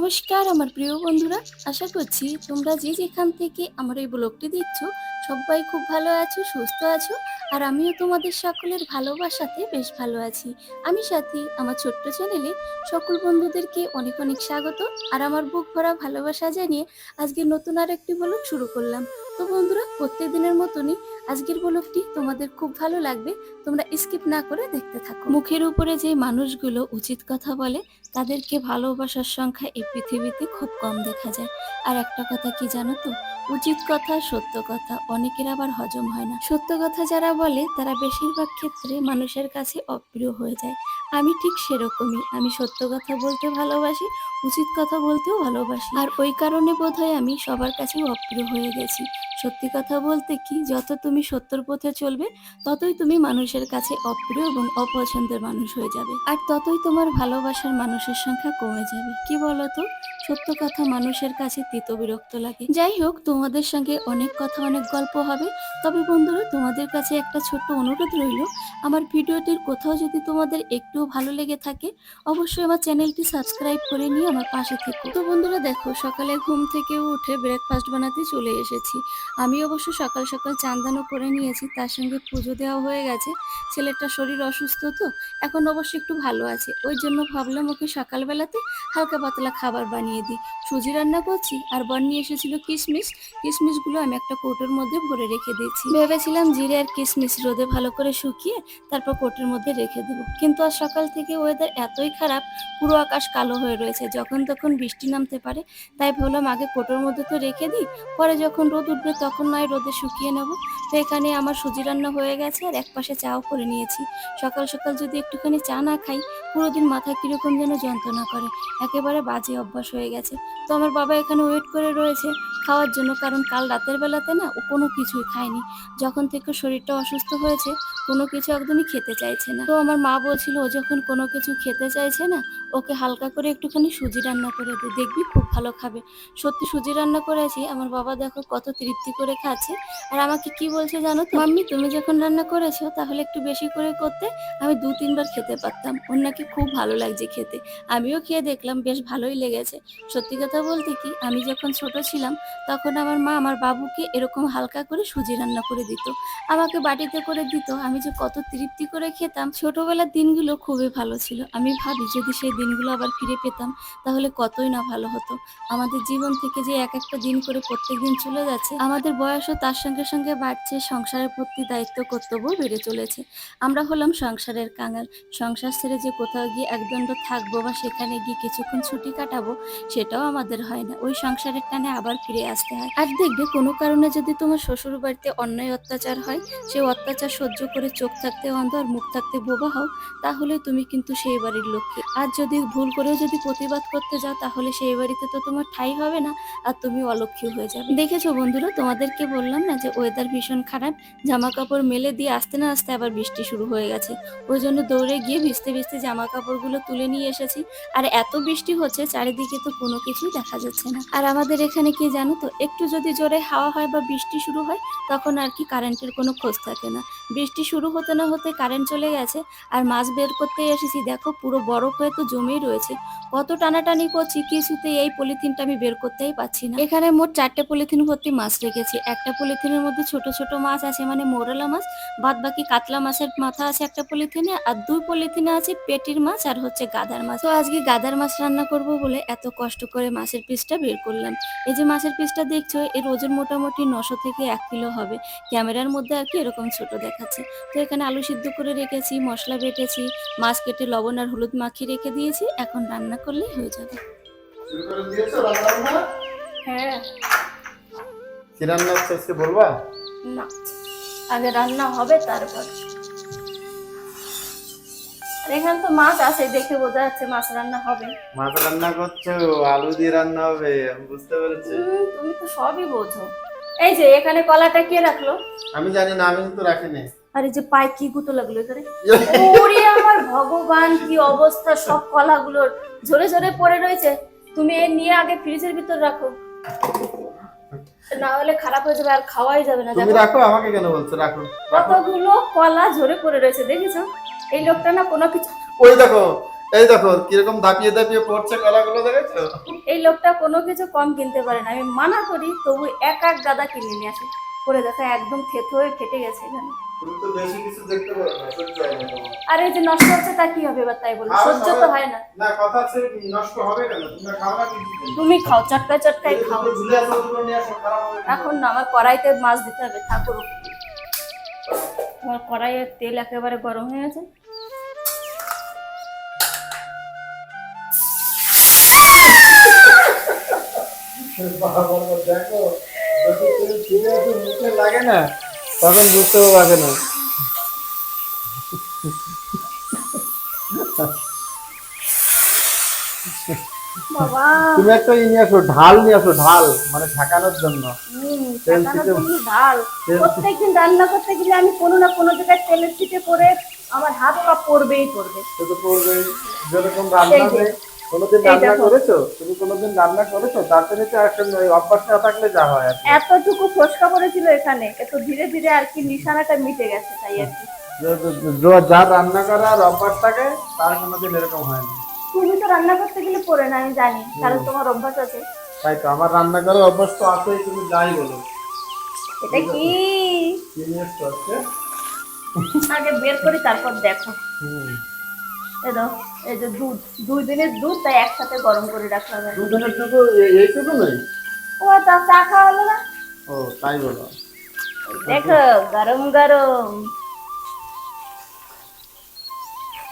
নমস্কার আমার প্রিয় বন্ধুরা, আশা করছি তোমরা যে যেখান থেকে আমার এই ব্লগটি দেখছো সবাই খুব ভালো আছো, সুস্থ আছো। আর আমিও তোমাদের সকলের ভালোবাসাতে বেশ ভালো আছি। আমি সাথী, আমার ছোট্ট চ্যানেলে সকল বন্ধুদেরকে অনেক অনেক স্বাগত আর আমার বুক ভরা ভালোবাসা জানিয়ে আজকে নতুন আর একটি ব্লগ শুরু করলাম। তো বন্ধুরা, প্রত্যেক দিনের মতনই আজকের ব্লগটি তোমাদের খুব ভালো লাগবে, তোমরা স্কিপ না করে দেখতে থাকো। মুখের উপরে যে মানুষগুলো উচিত কথা বলে তাদেরকে ভালোবাসার সংখ্যা এই পৃথিবীতে খুব কম দেখা যায়। আর একটা কথা কি জানো তো, উচিত কথা, সত্য কথা অনেকের আবার হজম হয় না। সত্য কথা যারা বলে তারা বেশিরভাগ ক্ষেত্রে মানুষের কাছে অপ্রিয় হয়ে যায়। আমি ঠিক সেরকমই, আমি সত্য কথা বলতে ভালোবাসি, উচিত কথা বলতেও ভালোবাসি। আর ওই কারণে বোধহয় আমি সবার কাছেও অপ্রিয় হয়ে গেছি। সত্যি কথা বলতে কি, যত তুমি সত্যর পথে চলবে ততই তুমি মানুষের কাছে অপ্রিয় এবং অপছন্দের মানুষ হয়ে যাবে, আর ততই তোমার ভালোবাসার মানুষের সংখ্যা কমে যাবে। কি বলতো, সত্য কথা মানুষের কাছে তিত বিরক্ত লাগে। যাই হোক, তোমাদের সঙ্গে অনেক কথা, অনেক গল্প হবে। তবে বন্ধুরা, তোমাদের কাছে একটা ছোট্ট অনুরোধ রইল, আমার ভিডিওটির কোথাও যদি তোমাদের একটু ভালো লেগে থাকে অবশ্যই আমার চ্যানেলটি সাবস্ক্রাইব করে নিয়ে আমার পাশে থেকো। তো বন্ধুরা দেখো, সকালে ঘুম থেকে উঠে ব্রেকফাস্ট বানাতে চলে এসেছি। আমি অবশ্য সকাল সকাল চান্দানো করে নিয়েছি, তার সঙ্গে পুজো দেওয়া হয়ে গেছে। ছেলেটার শরীর অসুস্থ তো, এখন অবশ্য একটু ভালো আছে, ওই জন্য ভাবলাম ওকে সকালবেলাতে হালকা পাতলা খাবার বানিয়ে দিই। সুজি রান্না করছি আর বর নিয়ে এসেছিল কিশমিশ। কিশমিশগুলো আমি একটা কৌটোর মধ্যে ভরে রেখে দিয়েছি। ভেবেছিলাম জিরে আর কিশমিশ রোদে ভালো করে শুকিয়ে তারপর কৌটোর মধ্যে রেখে দেবো, কিন্তু আজ সকাল থেকে ওয়েদার এতই খারাপ, পুরো আকাশ কালো হয়ে রয়েছে, যখন তখন বৃষ্টি নামতে পারে। তাই ভাবলাম আগে কৌটোর মধ্যে তো রেখে দিই, পরে যখন রোদ উঠবে তখন নয় রোদে শুকিয়ে নেব। তো এখানে আমার সুজি রান্না হয়ে গেছে আর এক পাশে চাও করে নিয়েছি। সকাল সকাল যদি একটুখানি চা না খাই পুরো দিন মাথা কিরকম যেন যন্ত্রণা করে, একেবারে বাজে অভ্যাস হয়ে গেছে। তো আমার বাবা এখানে ওয়েট করে রয়েছে খাওয়ার জন্য, কারণ কাল রাতের বেলাতে না ও কোনো কিছুই খায়নি। যখন থেকে শরীরটা অসুস্থ হয়েছে কোনো কিছু একদমই খেতে চাইছে না। তো আমার মা বলছিল ও যখন কোনো কিছু খেতে চাইছে না, ওকে হালকা করে একটুখানি সুজি রান্না করে দে, দেখবি খুব ভালো খাবে। সত্যি সুজি রান্না করেছি, আমার বাবা দেখো কত তৃপ্তি করে খাচ্ছে। আর আমাকে কি বলছে জানো তো, মাম্মি তুমি যখন রান্না করেছো তাহলে একটু বেশি করে করতে, আমি 2-3 বার খেতে পারতাম। ওর নাকি খুব ভালো লাগছে খেতে। আমিও খেয়ে দেখলাম, বেশ ভালোই লেগেছে। সত্যি কথা বলতে কি, আমি যখন ছোট ছিলাম তখন আমার মা আমার বাবুকে এরকম হালকা করে সুজি রান্না করে দিত, আমাকে বাটিতে করে দিত, আমি যে কত তৃপ্তি করে খেতাম। ছোটবেলার দিনগুলো খুবই ভালো ছিল। আমি ভাবি যদি সেই দিনগুলো আবার ফিরে পেতাম তাহলে কতই না ভালো হতো। আমাদের জীবন থেকে যে এক একটা দিন করে প্রত্যেক দিন চলে যাচ্ছে, আমাদের বয়সও তার সঙ্গে সঙ্গে বাড়ছে, সংসারের প্রতি দায়িত্ব কর্তব্য বেড়ে চলেছে। আমরা হলাম সংসারের কাঙাল। সংসার ছেড়ে যে কোথাও গিয়ে একদণ্ড থাকবো বা সেখানে গিয়ে কিছুক্ষণ ছুটি কাটাবো সেটাও আমাদের হয় না, ওই সংসারের টানে আবার ফিরে আসতে হয়। আর দেখবে কোনো কারণে যদি তোমার শ্বশুর বাড়িতে অন্যায় অত্যাচার হয়, সে অত্যাচার সহ্য করে চোখ থাকতে অন্ধ আর মুখ থাকতে বোবা হও, তাহলে তুমি কিন্তু সেই বাড়ির লক্ষ্মী। আর যদি ভুল করেও যদি প্রতিবাদ করতে যাও তাহলে সেই বাড়িতে তো তোমার ঠাঁই হবে না, আর তুমি অলক্ষ্মী হয়ে যাবে। দেখেছো বন্ধুরা, তোমাদেরকে বললাম না যে ওয়েদার ভীষণ খারাপ, জামা কাপড় মেলে দিয়ে আসতে না আসতে আবার বৃষ্টি শুরু হয়ে গেছে। ওই জন্য দৌড়ে গিয়ে ভিজতে ভিজতে জামা কাপড়গুলো তুলে নিয়ে এসেছি। আর এত বৃষ্টি হচ্ছে চারিদিকে, তো কোনো কিছুই দেখা যাচ্ছে না। আর আমাদের এখানে কি জানো তো, একটু যদি জোরে হাওয়া হয় বা বৃষ্টি শুরু হয় তখন আর কি কারেন্টের কোনো খোঁজ থাকে না। বৃষ্টি শুরু হতে না হতে কারেন্ট চলে গেছে। আর মাছ বের করতে এসেছি, দেখো পুরো বরফ হয়ে তো জমেই রয়েছে। কত টানাটানি করছি, কিছুতে এই পলিথিনটা আমি বের করতেই পারছি না। এখানে মোট 4টে পলিথিন ভর্তি মাছ রেখেছি। একটা পলিথিনের মধ্যে ছোট ছোট মাছ আছে, মানে মোরলা মাছ, বাদ বাকি কাতলা মাছের মাথা আছে একটা পলিথিনে, আর 2 পলিথিনে আছে পেটির মাছ আর হচ্ছে গাদার মাছ। তো আজকে গাদার মাছ রান্না করব বলে এত কষ্ট করে মাছের পিসটা বের করলাম। এই যে মাছের পিসটা দেখছো, এর ওজন মোটামুটি 900 থেকে 1 কিলো হবে। ক্যামেরার মধ্যে আর কি এরকম ছোট দেখাচ্ছে। তো এখানে আলু সিদ্ধ করে রেখেছি, মশলা বেটেছি, মাছ কেটে লবণ আর হলুদ মাখিয়ে রেখে দিয়েছি, এখন রান্না করলেই হয়ে যাবে। শুরু করে দিয়েছো রান্না বান্না? হ্যাঁ। কি রান্না হচ্ছে আজকে বলবা? না, আগে রান্না হবে তারপর। আর এখানে তো মাছ আছে, দেখে বোঝা যাচ্ছে মাছ রান্না হবে। মাছ রান্না করছো, আলু দিয়ে রান্না হবে, আমি বুঝতে পেরেছি। তুমি তো সবই বোঝো। এই যে এখানে কলাটা কে রাখলো? আমি জানি না, আমি কিন্তু রাখিনি। আরে যে পায়ে কি গুঁতো লাগলো এখানে! ওরে আমার ভগবান, কি অবস্থা, সব কলাগুলোর ঝরে ঝরে পড়ে রয়েছে। তুমি এ নিয়ে আগে ফ্রিজের ভিতর রাখো, না হলে খারাপ হয়ে যাবে আর খাওয়াই যাবে না। তুমি দেখো রাখো, আমাকে কেন বলছো? রাখো রাখো। কতগুলো কলা ঝরে পড়ে রয়েছে, দেখেছো? এই লোকটা না কোনো কিছু। ওই দেখো, এই দেখো কিরকম দাপিয়ে দাপিয়ে পড়ছে কলাগুলো, দেখেছো? এই লোকটা কোনো কিছু কম কিনতে পারে না, আমি মানা করি তবু এক এক গাদা কিনে নিয়ে আসে। করে দেখো একদম থেতো হয়ে ফেটে গেছে এখানে। তুমি তো বেশি কিছু দেখতে পারো না, সহ্য হয় না তোমার। আর এই যে নষ্ট হচ্ছে তা কি হবে এবার, তাই বলো, খাও সহ্য তো সবাই। হয় না। না কথা আছে, নষ্ট হবে কেন? তুমি খাও না কিছু? তুমি খাও, চটকায় চটকায় খাও। ঝুলে আসো, ওগুলো নিয়ে আসো, খারাপ হবে কিন্তু। এখন না, আমার কড়াইতে মাছ দিতে হবে, ঠাকুর। আমার কড়াইয়ের তেল একেবারে গরম হয়ে গেছে। বাবা, দেখো যদি তুমি ঝুলে আসো মুখে লাগে না, তখন বুঝতেও পারবে না। বাবা, তুমি একটা নিয়ে আসো, ঢাল নিয়ে আসো, ঢাল মানে ঢাকানোর জন্য। তেল ঠেকানোর ছিটে জন্য ঢাল। তেল- প্রত্যেকদিন রান্না করতে গেলে আমি কোনো না কোনো জায়গায় তেলের ছিটে পরে আমার হাত পা পড়বেই পড়বে। সে তো পড়বেই। যেরকম রান্না এই যে, কোনোদিন এই রান্না দেখো। করেছো? তুমি কোনোদিন রান্না করেছো? তার জন্য তো একটা ওই অভ্যাস না থাকলে যা হয় আর কি। এতটুকু ফসকা পড়েছিল এখানে, এত ধীরে ধীরে আর কি নিশানাটা মিটে গেছে, তাই আর কি। যার রান্না করার অভ্যাস থাকে তার কোনোদিন এরকম হয় না। তুমি তো রান্না করতে গেলে পড়ে না, আমি জানি, কারণ তোমার অভ্যাস আছে। তাই তো আমার রান্না করার অভ্যাস তো আছেই, তুমি যাই বলো। এটা কি? কি নিয়ে এসছো আজকে? আগে বের করি তারপর দেখো। হুম। এই দাও, এই যে দুধ, 2 দিনের দুধ, তাই একসাথে গরম করে রাখলাম আর কি। দুধের টুকু এইটুকু নেই? ও, তা চা খাওয়া হলো না? ও তাই বলো। দেখো, গরম গরম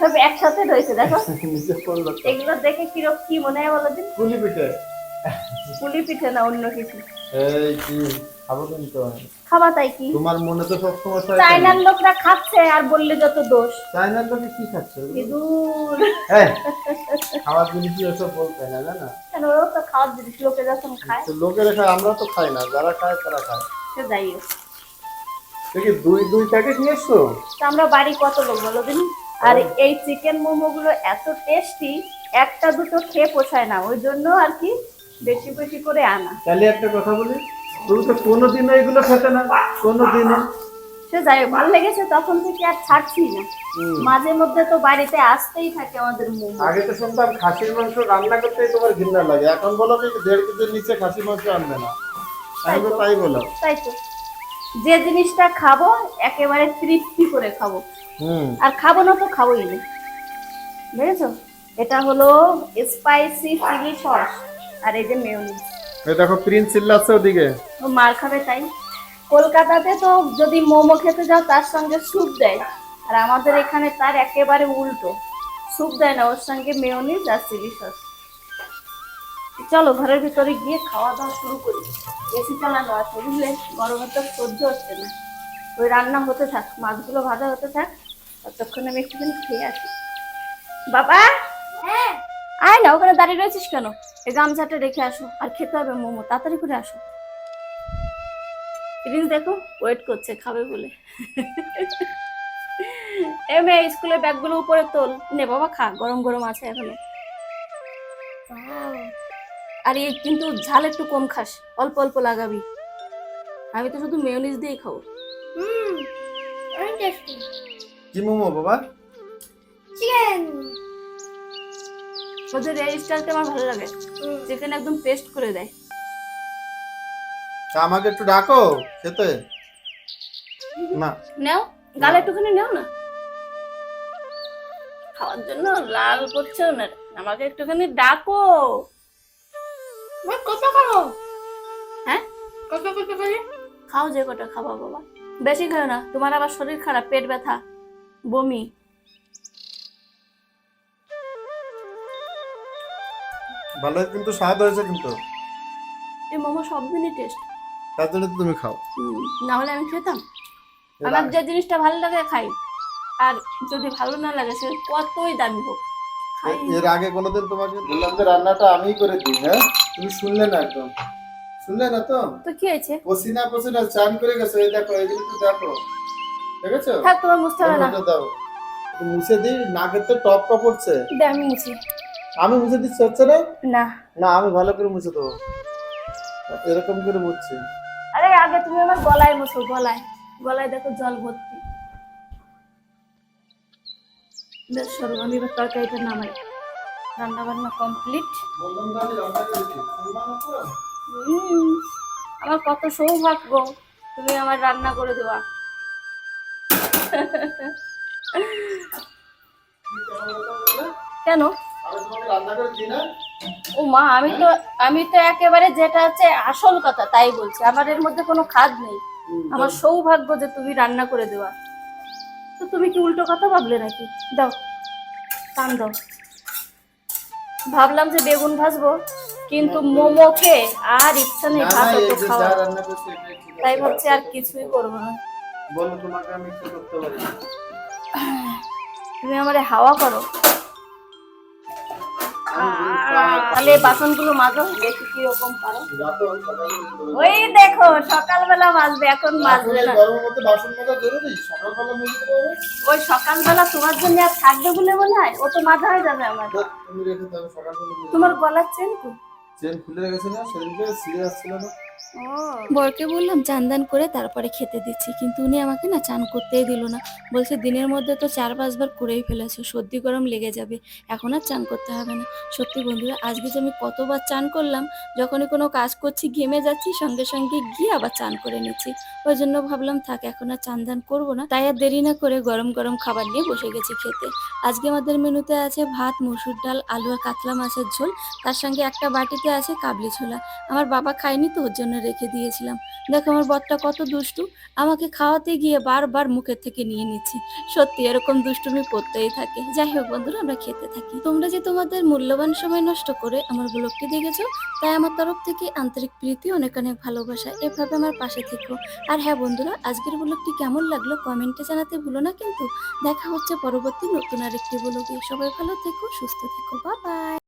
সব একসাথে রয়েছে, দেখো। নিচে পড়লো তো। এগুলো দেখে কি মনে হয় বলো দিন? পুলি পিঠে। পুলি পিঠে না অন্য কিছু। এই কি খাবো কিন্তু আমি। খাবা তাই কি? তোমার মনে তো সব সময় চাইনার লোকরা খাচ্ছে আর বললে যত দোষ। চায়নার লোকে কি খাচ্ছে? ইঁদুর। এই, খাওয়ার জিনিস ওসব বলতে না, জানা? কেন, ওরাও তো খাওয়ার জিনিস, লোকে যখন খায়। তো লোকেরা খায়, আমরা তো খাই না, যারা খায় তারা খায়। সে যাই হোক। দেখি দুই প্যাকেট নিয়ে এসছো? তা আমরা বাড়ি কত লোক বলো দিন। আর এই চিকেন মোমো গুলো এত টেস্টি, একটা দুটো খেয়ে পোষায় না, ওই জন্য আর কি বেশি বেশি করে আনা। তাহলে একটা কথা বলি, তুমি তো কোনোদিনও এগুলো খেতে না, কোনোদিনও। সে যাই হোক, ভালো লেগেছে তখন থেকে আর ছাড়ছি না। মাঝে মধ্যে তো বাড়িতে আসতেই থাকে আমাদের মোমো। আগে তো শুনতাম খাসির মাংস রান্না করতেই তোমার ঘৃণা লাগে, এখন বলো কি 1.5 কেজির নিচে খাসির মাংস আনবে না। আমি তো তাই বলো। তাই তো, যে জিনিসটা খাবো একেবারে তৃপ্তি করে খাবো, হুম। আর খাবো না তো খাবোই না। বুঝেছো? এটা হলো স্পাইসি চিলি সস, আর এই যে মেয়োনিজ। এই দেখো প্রিন্স চিল্লাচ্ছে ওদিকে। ও মার খাবে তাই। কলকাতাতে তো যদি মোমো খেতে যাও তার সঙ্গে স্যুপ দেয়, আর আমাদের এখানে তার একেবারে উল্টো, স্যুপ দেয় না, ওর সঙ্গে মেয়োনিজ আর চিলি সস। চলো ঘরের ভিতরে গিয়ে খাওয়া দাওয়া শুরু করি। এসি চালানো আছে বুঝলে, গরমে তো সহ্য হচ্ছে না। ওই রান্না হতে থাক, মাছগুলো ভাজা হতে থাক, ততক্ষণ আমি একটুখানি খেয়ে আসি। বাবা, হ্যাঁ, আয় না, ওখানে দাঁড়িয়ে রয়েছিস কেন? এই গামছাটা রেখে আসো, আর খেতে হবে মোমো, তাড়াতাড়ি করে আসো। প্রিন্স দেখো ওয়েট করছে খাবে বলে। এ মেয়ে, স্কুলের ব্যাগগুলো উপরে তোল, নে বাবা খা, গরম গরম আছে এখনো। আর এই কিন্তু ঝাল একটু কম খাস, অল্প অল্প লাগাবি। আমি তো শুধু মেয়োনিজ দিয়েই খাবো। অনেক টেস্টি। কি মোমো বাবা? চিকেন। ওদের এই স্টাইলটা আমার ভালো লাগে, চিকেন একদম পেস্ট করে দেয়। তা আমাকে একটু ডাকো খেতে। না, নাও, গালে একটুখানি নাও না, খাওয়ার জন্য লাল করছো না, আমাকে একটুখানি ডাকো। কত খাবো? হ্যাঁ, কত কত করে খাও, যে কটা খাবা বাবা, বেশি খাও না, তোমার আবার শরীর খারাপ, পেট ব্যথা, বমি। ভালো কিন্তু স্বাদ হয়েছে কিন্তু। এই মোমো সব দিনই টেস্ট, তার জন্য তো তুমি খাও। না হলে আমি খেতাম। আমার যে জিনিসটা ভালো লাগে খাই, আর যদি ভালো না লাগে সে কতই দামি হোক খাই। এর আগে কোনোদিন তোমাকে বললাম যে রান্নাটা আমিই করে দিই, হ্যাঁ? তুমি শুনলে না, একদম শুনলে না তো। তো কি হয়েছে? পসিনা পসিনা চান করে গেছে, এই দেখো, এগুলো তো দেখো, দেখেছো? থাক, তোমার মুছতে হবে না, এটা দাও, একটু মুছে দিই, নাকের তো টপ টপ পড়ছে। দে আমি মুছি। আমি মুছে দিচ্ছি, হচ্ছে না? না, না আমি ভালো করে মুছে দেবো, এরকম করে মুছছি। আরে আগে তুমি আমার গলায় মুছো, গলায়, গলায় দেখো জল ভর্তি। বেশ সরু, আমি এবার তরকারিটা নামাই। রান্না বান্না কমপ্লিট। বললাম না আমি রান্না করেছি, শুনবা না তো? আমার কত সৌভাগ্য তুমি আমার রান্না করে দেওয়া। তুমি কেমন কথা বললে? কেন? আমি তোমাকে রান্না করে দিই না? ও মা, আমি তো একেবারে যেটা হচ্ছে আসল কথা তাই বলছি, আমার এর মধ্যে কোনো খাদ নেই। আমার সৌভাগ্য যে তুমি রান্না করে দেওয়া। তো তুমি কি উল্টো কথা ভাবলে নাকি? দাও, টান দাও। ভাবলাম যে বেগুন ভাজবো, কিন্তু মোমো খেয়ে আর ইচ্ছা নেই না ভাত না, অত এই যে যা খাওয়া। রান্না করছি এটাই ঠিক তাই আছে। ভাবছি আর কিছুই করবো না। বলো তোমাকে আমি কি করতে পারি? তুমি আমারে হাওয়া করো। তাহলে বাসনগুলো মাজো, দেখি কিরকম পারো। রাতো সকালে ওই দেখো, সকালবেলা মাজবে, এখন মাজবে না। গরমের মধ্যে বাসন মাজা জরুরি, সকালবেলা মেজে দিতে হবে। ওই সকালবেলা তোমার জন্য আর থাকবে বলে মনে হয়, ও তো মাজা হয়ে যাবে আমার। ধ্যাৎ, তুমি রেখে দাও, সকালবেলা মেজে তোমার দেবো। গলার চেন কই? চেন খুলে গেছে না, সেদিনকে ছিঁড়ে আসছিল না। বরকে বললাম চান দান করে তারপরে খেতে দিচ্ছি, কিন্তু উনি আমাকে না চান করতেই দিল না। বলছে দিনের মধ্যে তো 4-5 বার করেই ফেলেছো, সর্দি গরম লেগে যাবে, এখন আর চান করতে হবে না। সত্যি বন্ধুরা, আজকে যে আমি কতবার চান করলাম, যখনই কোনো কাজ করছি ঘেমে যাচ্ছি, সঙ্গে সঙ্গে গিয়ে আবার চান করে নিচ্ছি। ওই জন্য ভাবলাম থাক, এখন আর চান দান করবো না। তাই আর দেরি না করে গরম গরম খাবার নিয়ে বসে গেছি খেতে। আজকে আমাদের মেনুতে আছে ভাত, মসুর ডাল, আলু আর কাতলা মাছের ঝোল, তার সঙ্গে একটা বাটিতে আছে কাবলি ছোলা। আমার বাবা খায়নি তো, ওর জন্য রেখে দিয়েছিলাম। দেখো আমার বরটা কত দুষ্টু, আমাকে খাওয়াতে গিয়ে বারবার মুখের থেকে নিয়ে নিচ্ছে। সত্যি এরকম দুষ্টুমি করতেই থাকে। যাই হোক বন্ধুরা, আমরা খেতে থাকি। তোমরা যে তোমাদের মূল্যবান সময় নষ্ট করে আমার ব্লগটি দেখেছো, তাই আমার তরফ থেকে আন্তরিক প্রীতি, অনেক অনেক ভালোবাসা। এভাবে আমার পাশে থেকো। আর হ্যাঁ বন্ধুরা, আজকের ব্লগটি কেমন লাগলো কমেন্টে জানাতে ভুলো না কিন্তু। দেখা হচ্ছে পরবর্তী নতুন আরেকটি ব্লগে। সবাই ভালো থেকো, সুস্থ থেকো, বাই বাই।